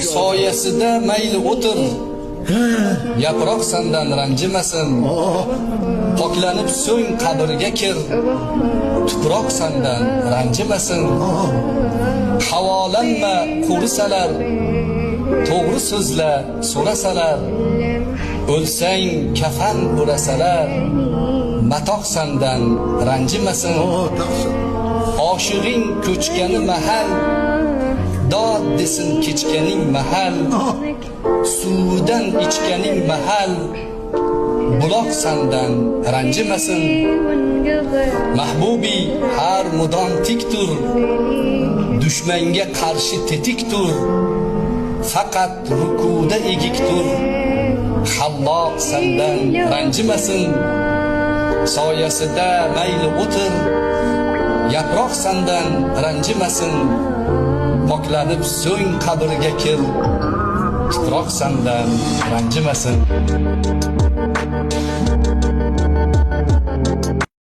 soyasida mayli o'tir, yaproq sendan ranjimasin. Poklanib so'ng qabrga kir, tuproq sendan ranjimasin. Havolanma qurisalar, to'g'ri so'zla so'rasalar. O'lsang kafan bo'rasalar, matoq sendan ranjimasin. Oshig'ing ko'chgani mahal, dod desin kechganing mahal. Suvidan ichganing mahal, buloq sendan ranjimasin. Mahbubi har mudom tik tur, dushmanga qarshi tetik tur. Faqat rukuda egik tur, Halloq sendan ranjimasin. Soyasida mayli o'tir, yaproq sendan ranjimasin. Poklanib so'ng qabrga kir, tuproq sendan ranjimasin.